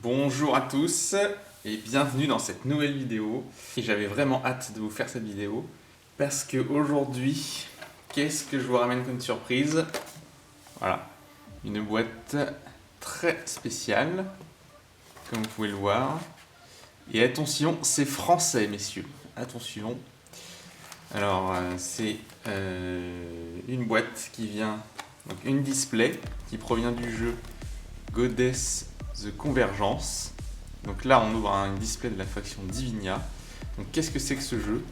Bonjour à tous et bienvenue dans cette nouvelle vidéo. Et j'avais vraiment hâte de vous faire cette vidéo parce que aujourd'hui, qu'est-ce que je vous ramène comme surprise? Voilà, une boîte très spéciale, comme vous pouvez le voir. Et attention, c'est français, messieurs. Attention. Alors, c'est une boîte qui vient, donc une display qui provient du jeu Goddess The Convergence. Donc là, on ouvre un display de la faction Divinia. Donc qu'est-ce que c'est que ce jeu?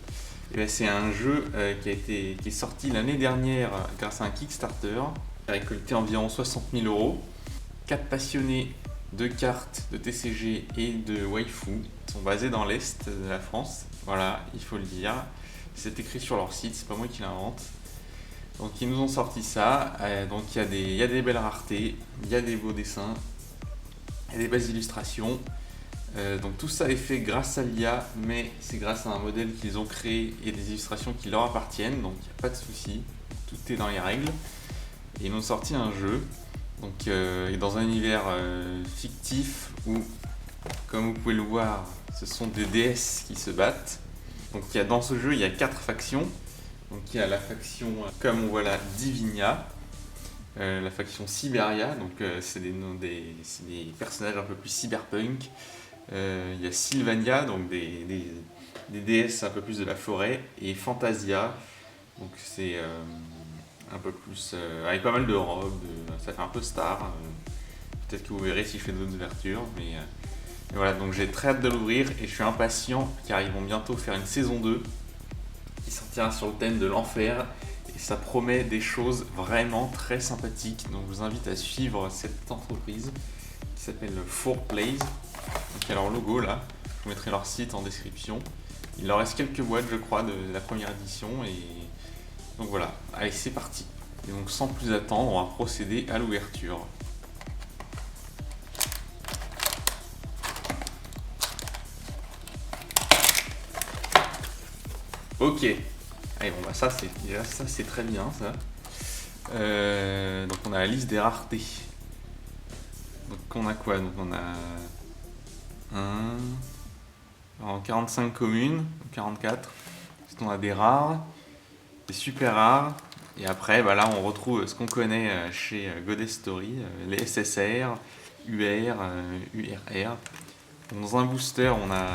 Eh bien, c'est un jeu qui est sorti l'année dernière grâce à un Kickstarter. Il a récolté environ 60 000 €. 4 passionnés de cartes, de TCG et de waifu sont basés dans l'Est de la France. Voilà, il faut le dire. C'est écrit sur leur site, c'est pas moi qui l'invente. Donc ils nous ont sorti ça. Donc il y a des belles raretés, il y a des beaux dessins, il y a des belles illustrations. Donc tout ça est fait grâce à l'IA, mais c'est grâce à un modèle qu'ils ont créé et des illustrations qui leur appartiennent, donc il n'y a pas de souci, tout est dans les règles. Et ils nous ont sorti un jeu, donc dans un univers fictif où, comme vous pouvez le voir, ce sont des déesses qui se battent. Donc dans ce jeu, il y a 4 factions. Donc il y a la faction, comme on voit là, Divinia, la faction Siberia, donc c'est des personnages un peu plus cyberpunk. Il y a Sylvania, donc des déesses un peu plus de la forêt, et Fantasia, donc c'est un peu plus avec pas mal de robes, ça fait un peu star. Peut-être que vous verrez si je fais d'autres ouvertures, mais voilà, donc j'ai très hâte de l'ouvrir et je suis impatient car ils vont bientôt faire une saison 2 qui sortira sur le thème de l'enfer et ça promet des choses vraiment très sympathiques. Donc je vous invite à suivre cette entreprise qui s'appelle 4Plays. Donc il y a leur logo là, je vous mettrai leur site en description. Il leur reste quelques boîtes je crois de la première édition et donc voilà, allez c'est parti. Et donc sans plus attendre, on va procéder à l'ouverture. Ok, allez bon bah ça c'est très bien ça. Donc on a la liste des raretés. Donc on a quoi? Donc on a en 45 communes, 44. Ensuite on a des rares, des super rares. Et après bah là on retrouve ce qu'on connaît chez Goddess Story, les SSR, UR, URR. Dans un booster on a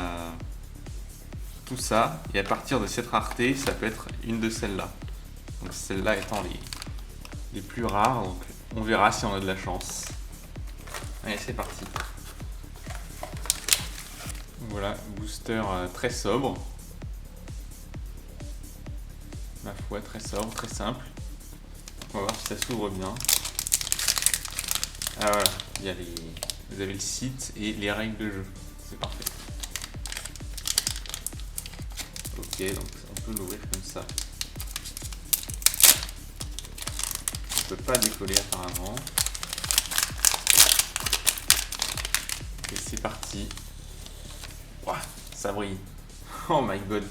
tout ça, et à partir de cette rareté, ça peut être une de celles-là. Donc celles-là étant les plus rares, donc on verra si on a de la chance. Allez, c'est parti. Voilà, booster très sobre. Ma foi, très sobre, très simple. On va voir si ça s'ouvre bien. Ah voilà, vous avez le site et les règles de jeu. C'est parfait. Ok, donc on peut l'ouvrir comme ça. On ne peut pas décoller apparemment. Et c'est parti. Ouah, ça brille. Oh my god.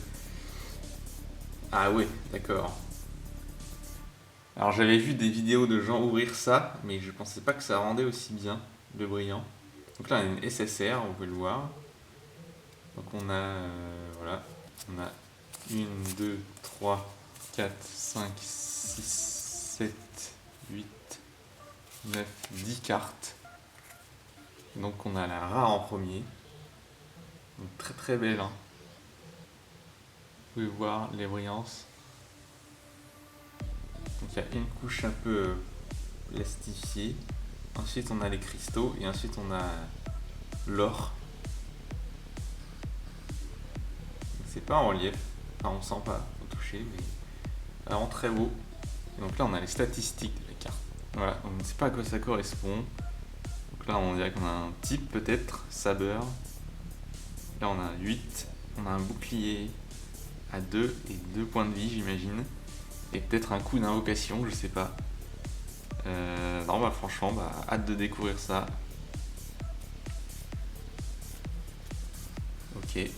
Ah ouais, d'accord. Alors j'avais vu des vidéos de gens ouvrir ça, mais je pensais pas que ça rendait aussi bien le brillant. Donc là on a une SSR, on peut le voir. Donc on a, voilà, on a 1, 2, 3, 4, 5, 6, 7, 8, 9, 10 cartes. Donc on a la rare en premier. Donc très très belle. Hein. Vous pouvez voir les brillances. Donc il y a une couche un peu plastifiée. Ensuite on a les cristaux et ensuite on a l'or. C'est pas en relief. Enfin on sent pas au toucher, mais vraiment très beau. Et donc là on a les statistiques de la carte. Voilà, on ne sait pas à quoi ça correspond. Donc là on dirait qu'on a un type peut-être, saber. Là on a 8, on a un bouclier à 2 et 2 points de vie j'imagine. Et peut-être un coup d'invocation, je sais pas. Non bah franchement, hâte de découvrir ça. Ok.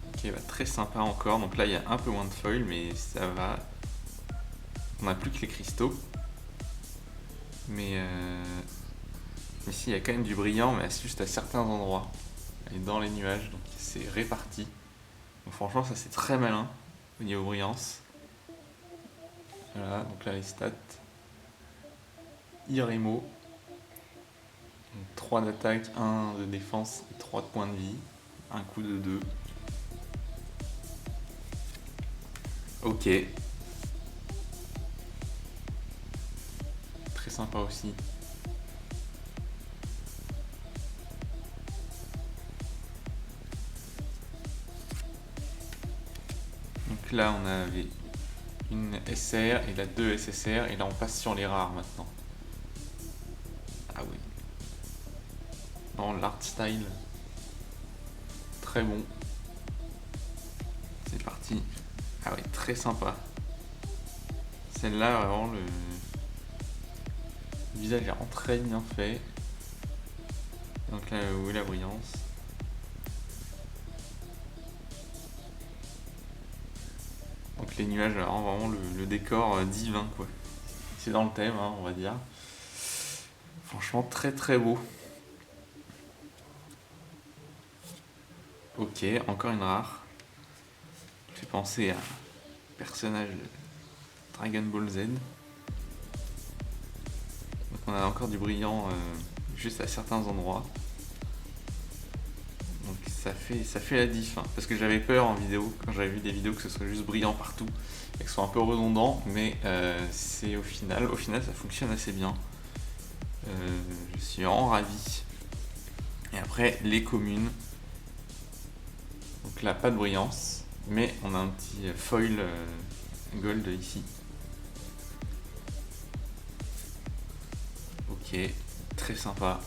Ok, bah, très sympa encore. Donc là il y a un peu moins de foil, mais ça va. On n'a plus que les cristaux. Mais ici, il y a quand même du brillant, mais juste à certains endroits. Et dans les nuages, donc c'est réparti. Donc franchement, ça c'est très malin au niveau brillance. Voilà, donc là les stats. Iremo. 3 d'attaque, 1 de défense et 3 de points de vie. Un coup de 2. Ok. Très sympa aussi. Donc là on avait une SR et la 2 SSR et là on passe sur les rares maintenant. Ah oui. Non, l'art style. Très bon. C'est parti. Ah oui, très sympa. Celle-là, vraiment, le visage est vraiment très bien fait. Donc là, où est la brillance? Donc les nuages, alors, vraiment le décor divin, quoi. C'est dans le thème, hein, on va dire. Franchement, très très beau. Ok, encore une rare. Fait penser à un personnage de Dragon Ball Z. Donc on a encore du brillant juste à certains endroits. Donc ça fait la diff, hein, parce que j'avais peur en vidéo, quand j'avais vu des vidéos, que ce soit juste brillant partout et que ce soit un peu redondant, mais c'est au final ça fonctionne assez bien. Je suis vraiment ravi. Et après les communes. Donc là pas de brillance, mais on a un petit foil gold ici. Ok, très sympa.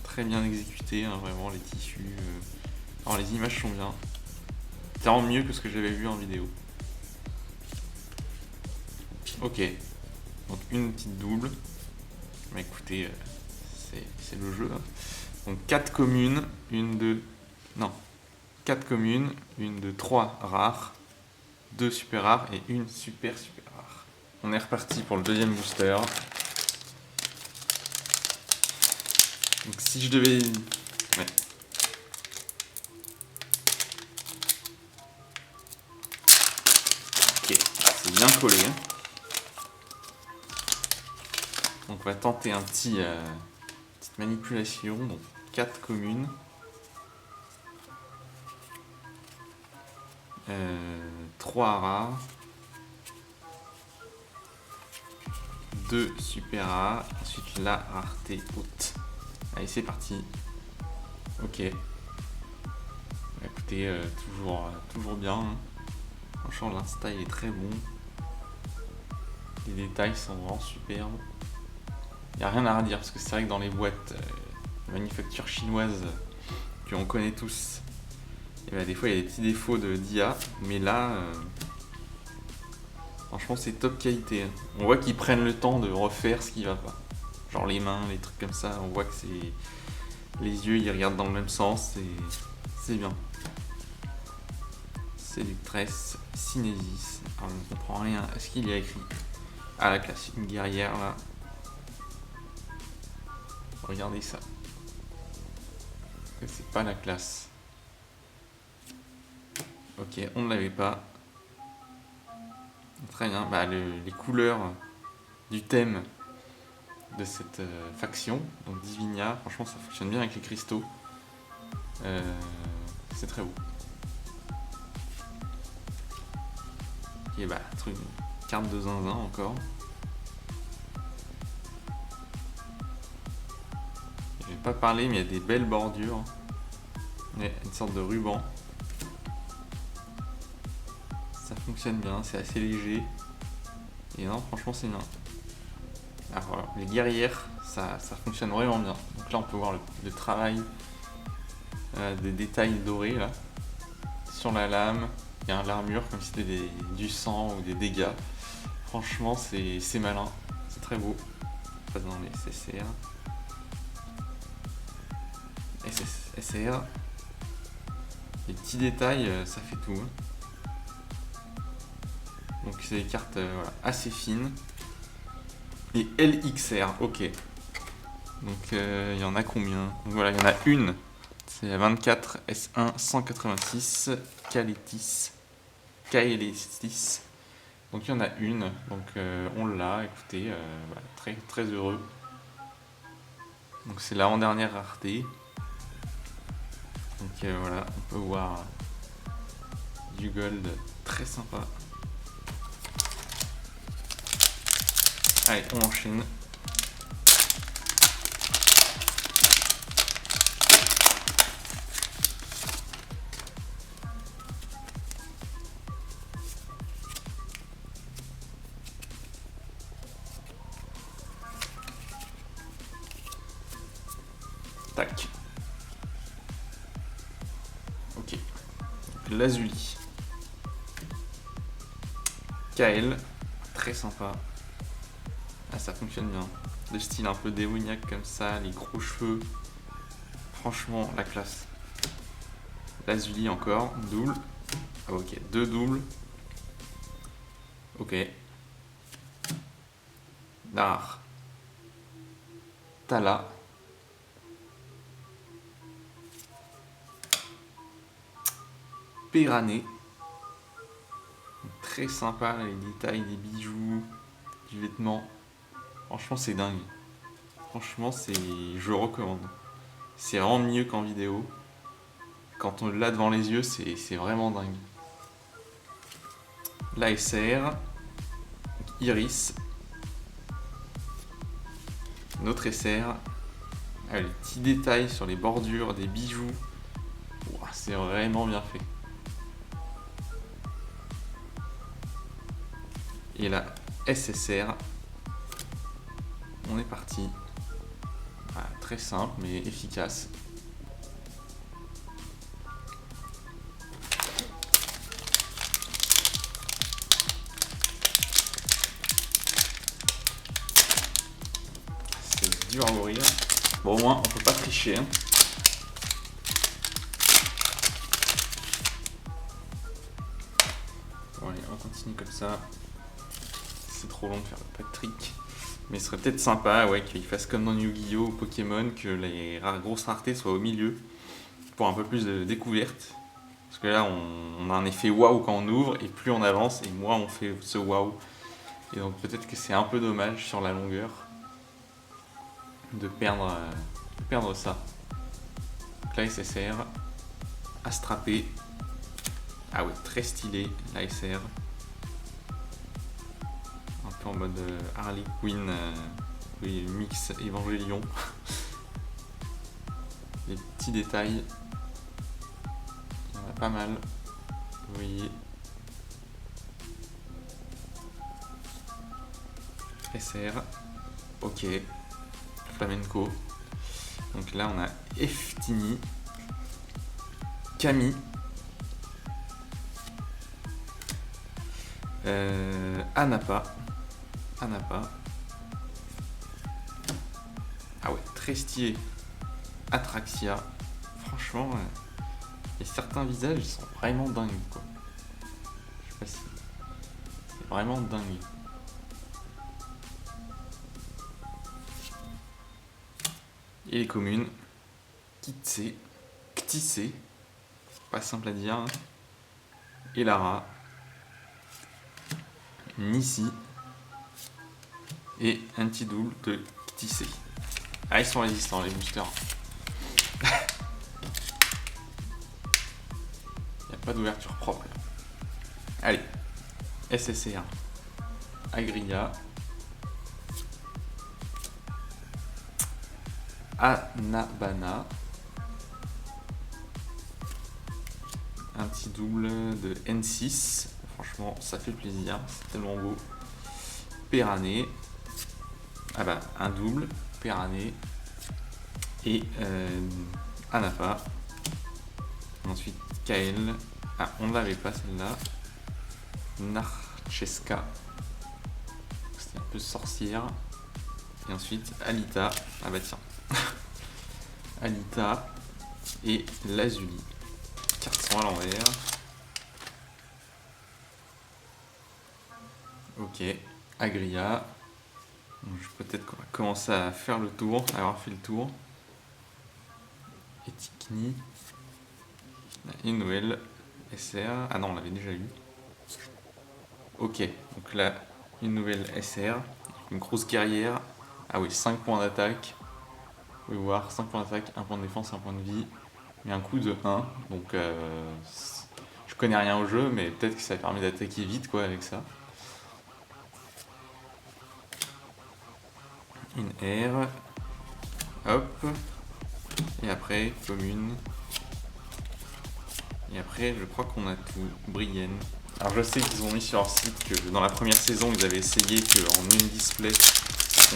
Très bien exécuté, hein, vraiment les tissus. Alors les images sont bien. C'est vraiment mieux que ce que j'avais vu en vidéo. Ok, donc une petite double. Mais écoutez, c'est le jeu. Hein. Donc 4 communes, une de... Non, 4 communes, une de 3 rares, 2 super rares et une super rare. On est reparti pour le deuxième booster. Donc si je devais... Ouais. Ok, c'est bien collé. Hein. Donc on va tenter un petite manipulation. Donc 4 communes. 3 rares. 2 super rares. Ensuite la rareté haute. Allez, c'est parti. Ok. Écoutez, toujours bien. Hein. Franchement, l'insta il est très bon. Les détails sont vraiment superbes. Il n'y a rien à redire parce que c'est vrai que dans les boîtes manufactures chinoises que on connaît tous, et ben, des fois il y a des petits défauts d'IA, mais là, franchement, c'est top qualité. Hein. On voit qu'ils prennent le temps de refaire ce qui va pas. Genre les mains, les trucs comme ça, on voit que c'est. Les yeux ils regardent dans le même sens et c'est bien. Séductresse, Cinésis. Alors je ne comprends rien à ce qu'il y a écrit. Ah la classe, une guerrière là. Regardez ça. C'est pas la classe. Ok, on ne l'avait pas. Très bien. Bah, les couleurs du thème de cette faction, donc Divinia, franchement ça fonctionne bien avec les cristaux. C'est très beau. Ok, bah, truc, carte de zinzin encore. Je vais pas parler, mais il y a des belles bordures. Il y a une sorte de ruban. Ça fonctionne bien, c'est assez léger. Et non, franchement, c'est bien. Alors voilà, les guerrières, ça fonctionne vraiment bien. Donc là, on peut voir le travail des détails dorés là sur la lame. Il y a l'armure comme si c'était du sang ou des dégâts. Franchement, c'est malin, c'est très beau. On passe dans les SSR. SSR. Les petits détails, ça fait tout. Hein. Donc c'est des cartes voilà, assez fines. et LXR, ok. Donc il y en a combien? Donc voilà, il y en a une. C'est la 24 S1 186 Kaletis. Kaeletis. Donc il y en a une. Donc on l'a, écoutez, voilà, très, très heureux. Donc c'est la dernière rareté. Donc voilà, on peut voir du gold très sympa. Allez, on enchaîne. Tac. Ok. Lazuli. KL. Très sympa. Ah, ça fonctionne bien. Le style un peu démoniaque comme ça, les gros cheveux. Franchement, la classe. Lazuli encore. Double. Ah, ok. Deux doubles. Ok. Nar. Tala. Pérané. Très sympa, les détails des bijoux, du vêtement. Franchement, c'est dingue. Franchement, je recommande. C'est vraiment mieux qu'en vidéo. Quand on l'a devant les yeux, c'est vraiment dingue. L'ASR. Iris. Notre SR. Ah, les petits détails sur les bordures des bijoux. Wow, c'est vraiment bien fait. Et la SSR. On est parti. Voilà, très simple mais efficace. C'est dur à ouvrir. Bon, au moins, on peut pas tricher. Hein. Bon, allez, on continue comme ça. C'est trop long de faire pas de trick. Mais ce serait peut-être sympa, ouais, qu'il fasse comme dans Yu-Gi-Oh! Ou Pokémon, que les grosses raretés soient au milieu, pour un peu plus de découverte. Parce que là, on a un effet waouh quand on ouvre, et plus on avance, et moins on fait ce waouh. Et donc peut-être que c'est un peu dommage sur la longueur de perdre ça. Donc la SSR, Astrapé. Ah ouais, très stylé, la SR. Un peu en mode Harley Quinn, oui, mix Évangélion. Les petits détails, il y en a pas mal, vous voyez. SR, ok, Flamenco. Donc là on a Eftini, Camille, Anapa. Ah ouais, très stylé. Atraxia. Franchement, et certains visages ils sont vraiment dingues quoi. Je sais pas si. C'est vraiment dingue. Et les communes. Ktissé. Pas simple à dire. Hein. Elara. Nissi. Et un petit double de Ktissé. Ah, ils sont résistants les boosters. Il n'y a pas d'ouverture propre. Allez. SSR. Agria. Anabana. Un petit double de N6. Franchement, ça fait plaisir. C'est tellement beau. Pérané. Ah bah, un double. Pérané. Et Anapa. Ensuite, Kael. Ah, on ne l'avait pas celle-là. Narcheska. C'était un peu sorcière. Et ensuite, Alita. Ah bah tiens. Alita. Et Lazuli. Cartes sont à l'envers. Ok. Agria. Peut-être qu'on va commencer à faire le tour, à avoir fait le tour. Etikni. Une nouvelle SR. Ah non, on l'avait déjà eu. Ok, donc là, une nouvelle SR. Une grosse guerrière. Ah oui, 5 points d'attaque. Vous pouvez voir, 5 points d'attaque, 1 point de défense, 1 point de vie. Et un coup de 1. Donc je connais rien au jeu, mais peut-être que ça permet d'attaquer vite quoi avec ça. Une R. Hop. Et après, commune. Et après, je crois qu'on a tout. Brienne. Alors je sais qu'ils ont mis sur leur site que dans la première saison, ils avaient essayé qu'en une display,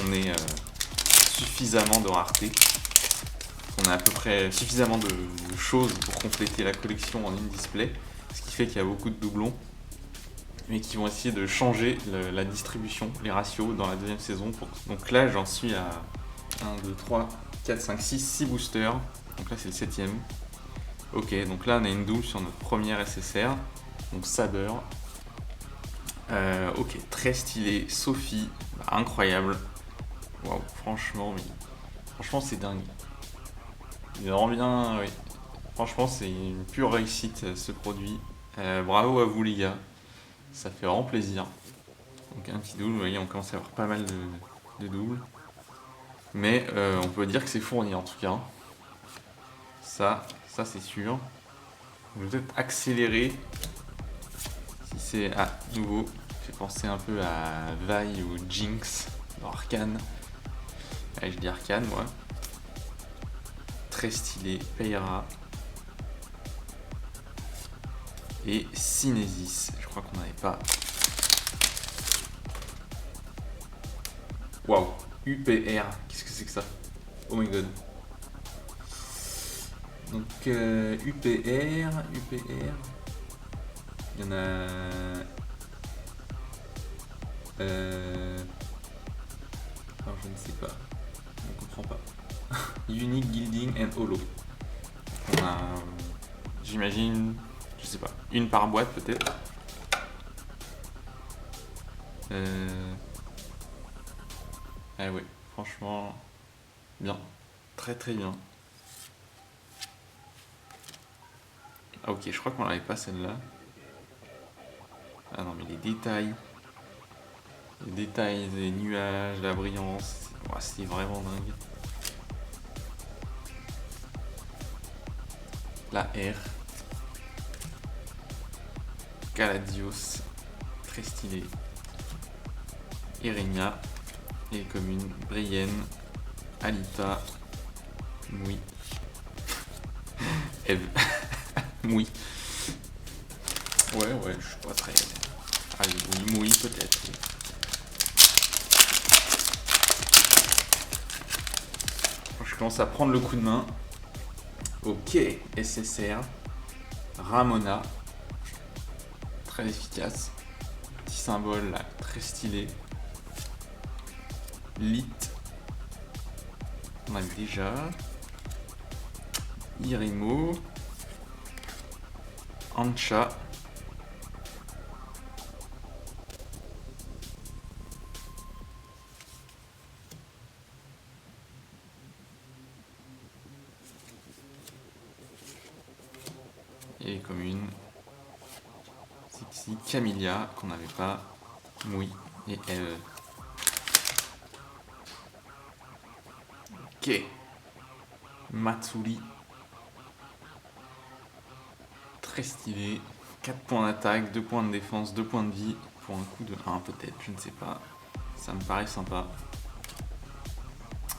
on ait suffisamment de rareté. On a à peu près suffisamment de choses pour compléter la collection en une display. Ce qui fait qu'il y a beaucoup de doublons. Mais qui vont essayer de changer la distribution, les ratios dans la deuxième saison. Donc là, j'en suis à 1, 2, 3, 4, 5, 6 boosters. Donc là, c'est le 7ème. Ok, donc là, on a une double sur notre première SSR. Donc Saber. Ok, très stylé. Sophie, incroyable. Waouh, franchement, c'est dingue. Il rend bien, oui. Franchement, c'est une pure réussite ce produit. Bravo à vous les gars. Ça fait vraiment plaisir. Donc un petit double, vous voyez, on commence à avoir pas mal de doubles. Mais on peut dire que c'est fourni en tout cas. Ça c'est sûr. Je vais peut-être accélérer. Si c'est à nouveau, fait penser un peu à Vi ou Jinx dans Arcane. Allez, je dis Arcane moi. Très stylé, Payra. Et Synesis, je crois qu'on n'avait pas. Waouh, UPR, qu'est-ce que c'est que ça? Oh my god. Donc UPR, il y en a. Alors je ne sais pas, je ne comprends pas. Unique Guilding and Holo. On a, j'imagine, je sais pas, une par boîte peut-être. Ah ouais, franchement, bien, très très bien. Ah ok, je crois qu'on l'avait pas celle-là. Ah non mais les détails des nuages, la brillance, c'est vraiment dingue. La R. Caladios, très stylé. Irenia, et commune, Brienne, Alita, Moui. Eve. Moui. Ouais, je suis pas très. Allez, oui, Moui peut-être. Oui. Je commence à prendre le coup de main. Ok, SSR. Ramona. Très efficace. Petit symbole là, très stylé. Lit. On a déjà. Irimo. Ancha. Et les communes. Sexy, Camilla, qu'on n'avait pas. Moui et Eve. Ok. Matsuri. Très stylé. 4 points d'attaque, 2 points de défense, 2 points de vie. Pour un coup de 1 peut-être, je ne sais pas. Ça me paraît sympa.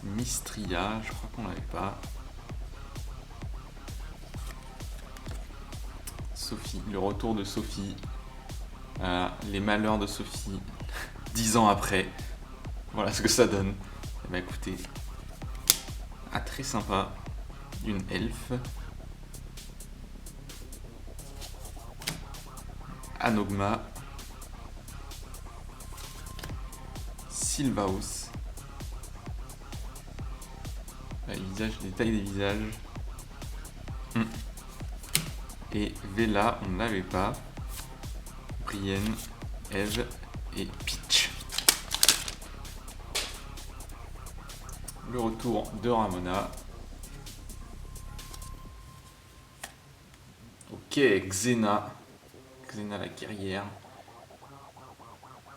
Mystria, je crois qu'on l'avait pas. Sophie, le retour de Sophie. Les malheurs de Sophie. 10 ans après. Voilà ce que ça donne. Eh ben écoutez. Très sympa. Une elfe. Anogma. Sylvaos. Les visages, les tailles des visages. Et Vela, on ne l'avait pas. Brienne, Eve et Peach. le retour de Ramona. Ok, Xena. Xena la guerrière.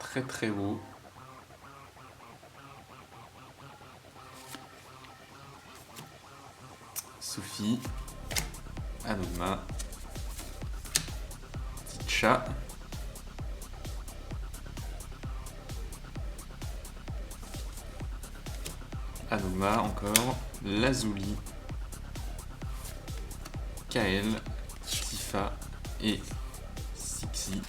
Très très beau. Sophie. Anoma. Ticha. Anoma encore. Lazuli. Kael. Tifa et Sixi.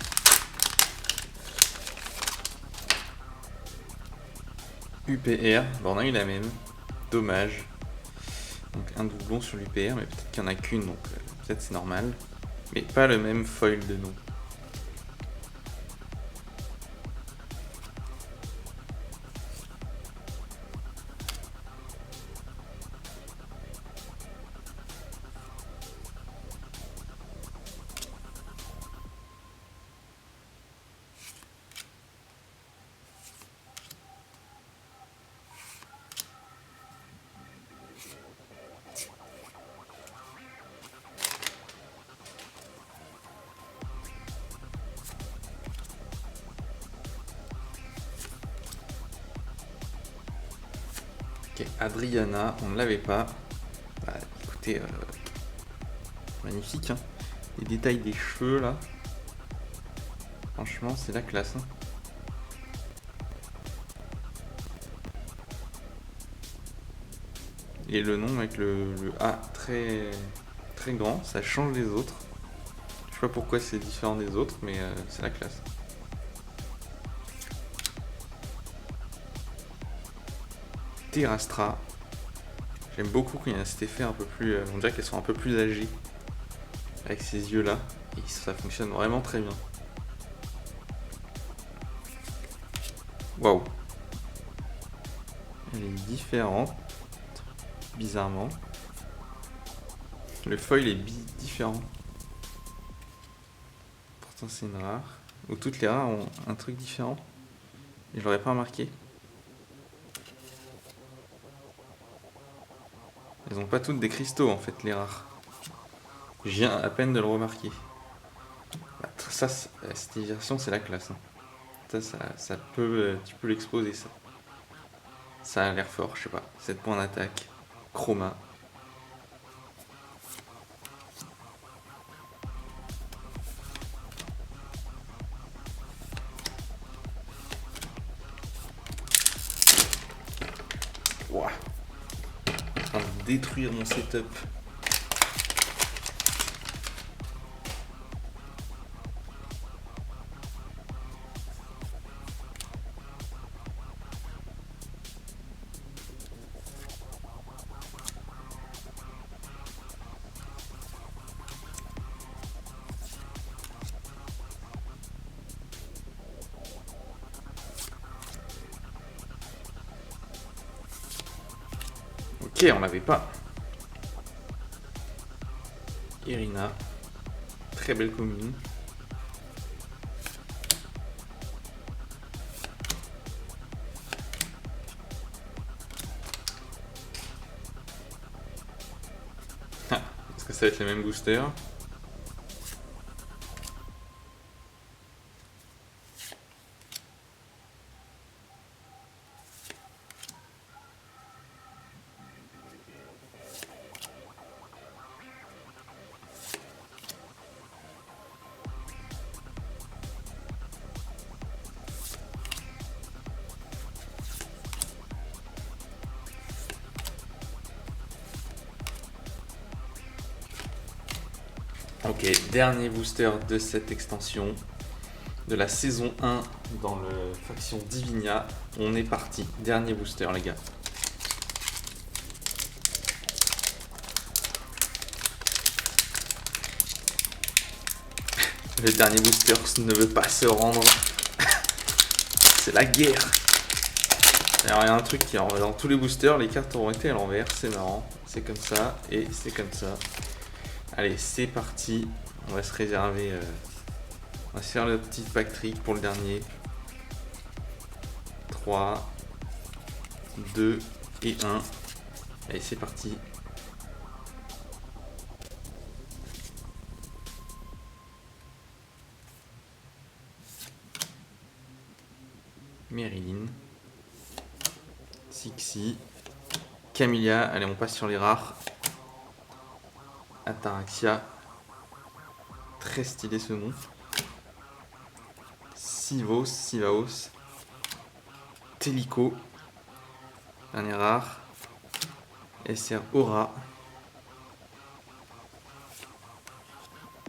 UPR, bon, on a eu la même, dommage. Donc un doublon sur l'UPR, mais peut-être qu'il n'y en a qu'une, donc peut-être c'est normal. Mais pas le même foil de nom. Ok, Adriana, on ne l'avait pas. Bah, écoutez, magnifique, hein. Les détails des cheveux là. Franchement, c'est la classe. Hein. Et le nom avec le A très, très grand, ça change des autres. Je sais pas pourquoi c'est différent des autres, mais c'est la classe. Terastra. J'aime beaucoup quand il y a cet effet un peu plus... on dirait qu'elles sont un peu plus âgées. Avec ces yeux là. Et ça fonctionne vraiment très bien. Waouh. Elle est différente. Bizarrement. Le foil est différent. Pourtant c'est une rare. Ou toutes les rares ont un truc différent. Et je l'aurais pas remarqué. Elles ont pas toutes des cristaux en fait, les rares. Je viens à peine de le remarquer. Bah, ça, cette version, c'est la classe. Hein. Ça peut, tu peux l'exposer ça. Ça a l'air fort, je sais pas. 7 points d'attaque. Chroma. Ouah. En train de détruire mon setup. Ok, on l'avait pas. Irina. Très belle commune. Ah, est-ce que ça va être les mêmes boosters? Ok, dernier booster de cette extension, de la saison 1 dans le faction Divinia. On est parti, dernier booster les gars. Le dernier booster ne veut pas se rendre. C'est la guerre. Alors il y a un truc qui est dans tous les boosters, les cartes auront été à l'envers, c'est marrant. C'est comme ça et c'est comme ça. Allez, c'est parti. On va se réserver. On va se faire le petit pack trick pour le dernier. 3, 2 et 1. Allez, c'est parti. Marilyn. Sixi. Camellia. Allez, on passe sur les rares. Ataraxia. Très stylé ce nom. Sivaos. Telico. Dernier rare. SR Aura.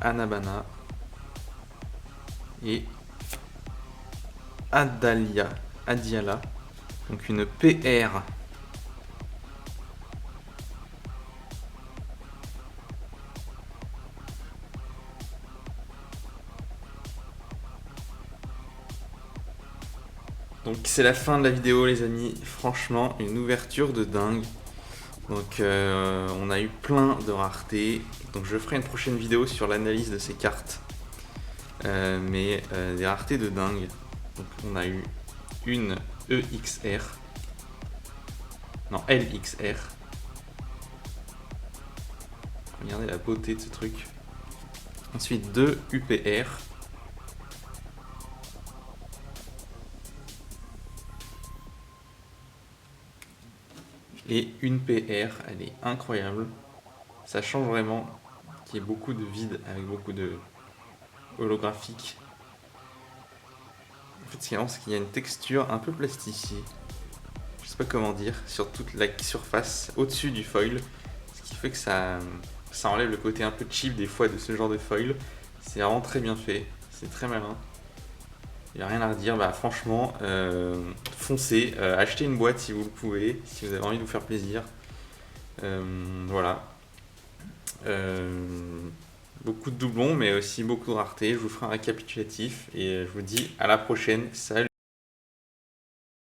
Anabana. Et Adiala. Donc une PR. Donc c'est la fin de la vidéo les amis, franchement une ouverture de dingue. Donc on a eu plein de raretés, donc je ferai une prochaine vidéo sur l'analyse de ces cartes. Mais des raretés de dingue. Donc on a eu une EXR, non LXR. Regardez la beauté de ce truc. Ensuite deux UPR. Et une PR, elle est incroyable. Ça change vraiment qu'il y ait beaucoup de vide avec beaucoup de holographique. En fait, ce qui est marrant, c'est qu'il y a une texture un peu plastifiée. Je sais pas comment dire, sur toute la surface au-dessus du foil. Ce qui fait que ça enlève le côté un peu cheap des fois de ce genre de foil. C'est vraiment très bien fait, c'est très malin. Il n'y a rien à redire, bah franchement, foncez, achetez une boîte si vous le pouvez, si vous avez envie de vous faire plaisir. Voilà. Beaucoup de doublons, mais aussi beaucoup de raretés. Je vous ferai un récapitulatif et je vous dis à la prochaine. Salut!